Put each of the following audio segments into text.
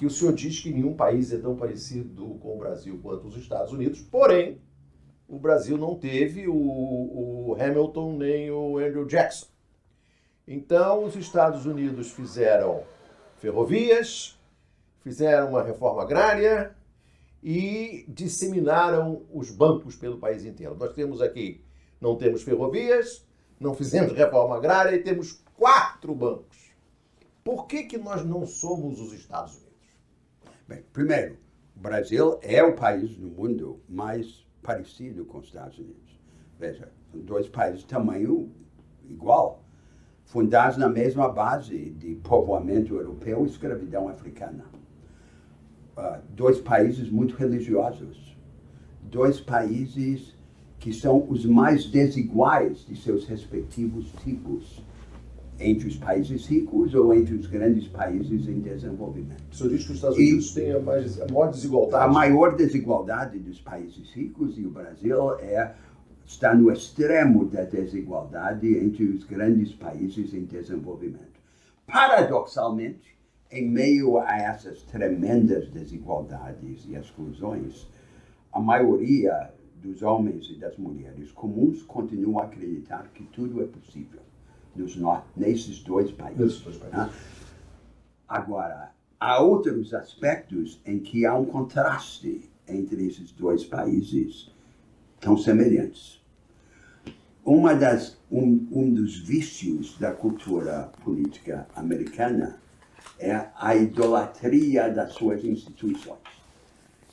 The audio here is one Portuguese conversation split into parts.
que o senhor diz que nenhum país é tão parecido com o Brasil quanto os Estados Unidos, porém, o Brasil não teve o Hamilton nem o Andrew Jackson. Então, os Estados Unidos fizeram ferrovias, fizeram uma reforma agrária e disseminaram os bancos pelo país inteiro. Nós temos aqui, não temos ferrovias, não fizemos reforma agrária e temos 4 bancos. Por que nós não somos os Estados Unidos? Bem, primeiro, o Brasil é o país no mundo mais parecido com os Estados Unidos. Veja, são 2 países de tamanho igual, fundados na mesma base de povoamento europeu e escravidão africana. 2 países muito religiosos, 2 países que são os mais desiguais de seus respectivos tipos, entre os países ricos ou entre os grandes países em desenvolvimento. O senhor diz que os Estados Unidos têm a maior desigualdade? A maior desigualdade dos países ricos, e o Brasil está no extremo da desigualdade entre os grandes países em desenvolvimento. Paradoxalmente, em meio a essas tremendas desigualdades e exclusões, a maioria dos homens e das mulheres comuns continuam a acreditar que tudo é possível nesses 2 países. Agora, há outros aspectos em que há um contraste entre esses 2 países tão semelhantes. Um dos vícios da cultura política americana é a idolatria das suas instituições.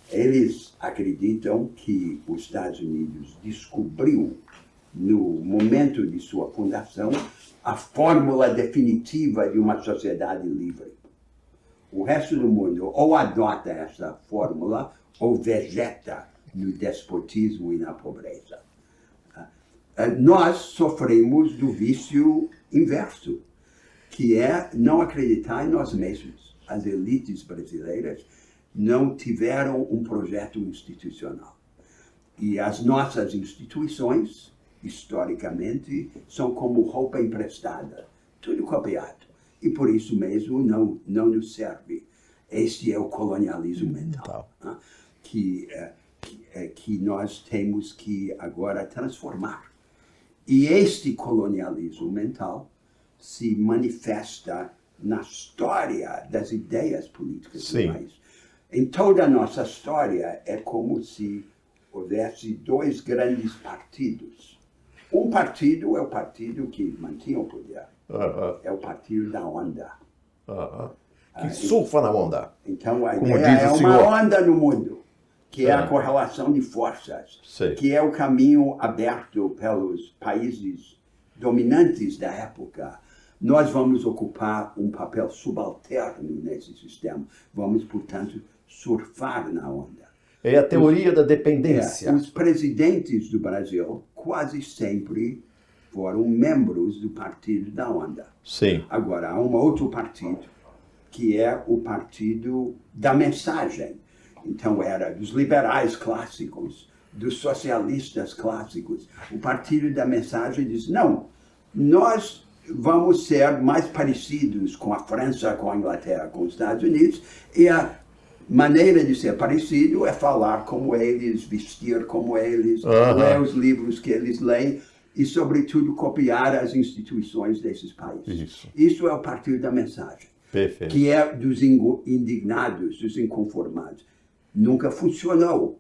Eles acreditam que os Estados Unidos descobriu, no momento de sua fundação, a fórmula definitiva de uma sociedade livre. O resto do mundo ou adota essa fórmula ou vegeta no despotismo e na pobreza. Nós sofremos do vício inverso, que é não acreditar em nós mesmos. As elites brasileiras não tiveram um projeto institucional. E as nossas instituições, historicamente, são como roupa emprestada, tudo copiado. E por isso mesmo não nos serve. Este é o colonialismo mental, que nós temos que agora transformar. E este colonialismo mental se manifesta na história das ideias políticas do país. Em toda a nossa história, é como se houvesse 2 grandes partidos. Um partido é o partido que mantinha o poder. É o partido da onda. Que surfa na onda. Então, a ideia é uma onda no mundo, que é a correlação de forças, que é o caminho aberto pelos países dominantes da época. Nós vamos ocupar um papel subalterno nesse sistema. Vamos, portanto, surfar na onda. É a teoria da dependência. Os presidentes do Brasil quase sempre foram membros do partido da onda. Sim. Agora, há um outro partido, que é o partido da mensagem. Então, era dos liberais clássicos, dos socialistas clássicos. O partido da mensagem diz, não, nós vamos ser mais parecidos com a França, com a Inglaterra, com os Estados Unidos, e a maneira de ser parecido é falar como eles, vestir como eles, ler os livros que eles leem e, sobretudo, copiar as instituições desses países. Isso é o partido da mensagem, Perfeito. Que é dos indignados, dos inconformados. Nunca funcionou,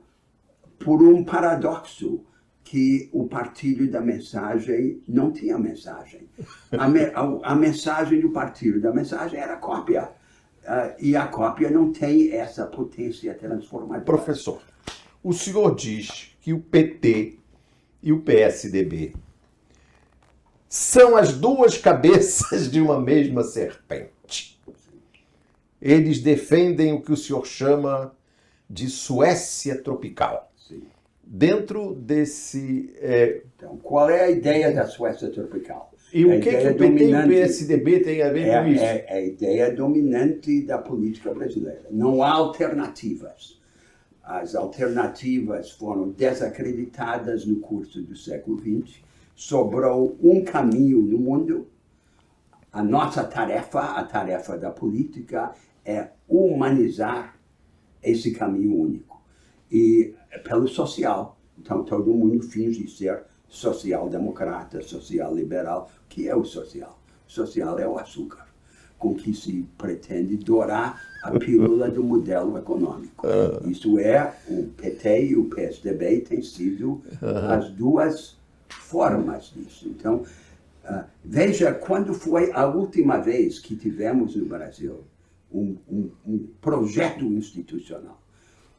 por um paradoxo, que o partido da mensagem não tinha mensagem. A mensagem do partido da mensagem era cópia. E a cópia não tem essa potência transformadora. Professor, o senhor diz que o PT e o PSDB são as 2 cabeças de uma mesma serpente. Eles defendem o que o senhor chama de Suécia tropical. Sim. Dentro desse... Então, qual é a ideia da Suécia tropical? E o que o PT e o PSDB têm a ver com isso? É a ideia dominante da política brasileira. Não há alternativas. As alternativas foram desacreditadas no curso do século XX. Sobrou um caminho no mundo, A nossa tarefa, a tarefa da política, é humanizar esse caminho único. E pelo social. Então, todo mundo finge ser social-democrata, social-liberal. O que é o social? O social é o açúcar, com que se pretende dourar a pílula do modelo econômico. Isso é, o PT e o PSDB têm sido as duas formas disso. Então, veja, quando foi a última vez que tivemos no Brasil um projeto institucional?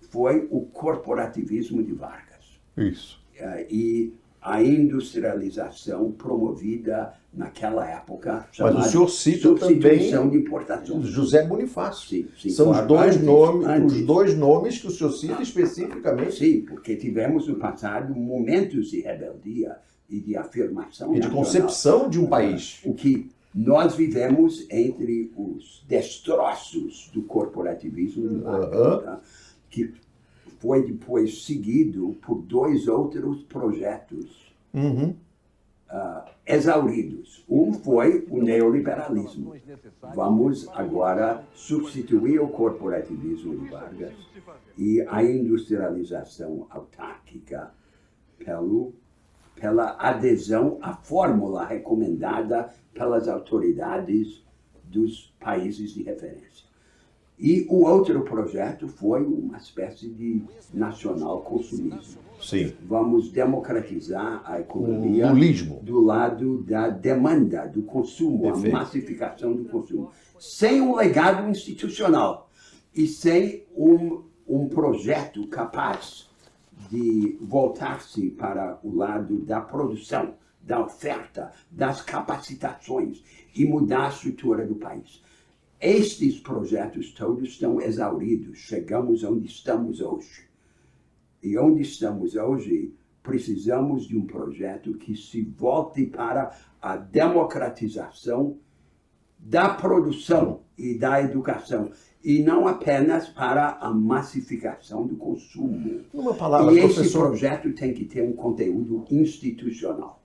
Foi o corporativismo de Vargas. Isso. E a industrialização promovida naquela época, Mas o senhor cita substituição também de importação. José Bonifácio. Sim, São claro, os dois nomes que o senhor cita especificamente. Sim, porque tivemos no passado momentos de rebeldia e de afirmação E de concepção de um país. O que nós vivemos entre os destroços do corporativismo de Vargas, tá? Que foi depois seguido por dois outros projetos exauridos. Um foi o neoliberalismo. Vamos agora substituir o corporativismo de Vargas e a industrialização autárquica pela adesão à fórmula recomendada pelas autoridades dos países de referência. E o outro projeto foi uma espécie de nacional consumismo. Sim. Vamos democratizar a economia do lado da demanda, do consumo, Perfeito. A massificação do consumo. Sem um legado institucional e sem um projeto capaz de voltar-se para o lado da produção, da oferta, das capacitações e mudar a estrutura do país. Estes projetos todos estão exauridos. Chegamos onde estamos hoje. E onde estamos hoje, precisamos de um projeto que se volte para a democratização da produção e da educação, e não apenas para a massificação do consumo. Numa palavra, e esse professor... projeto tem que ter um conteúdo institucional.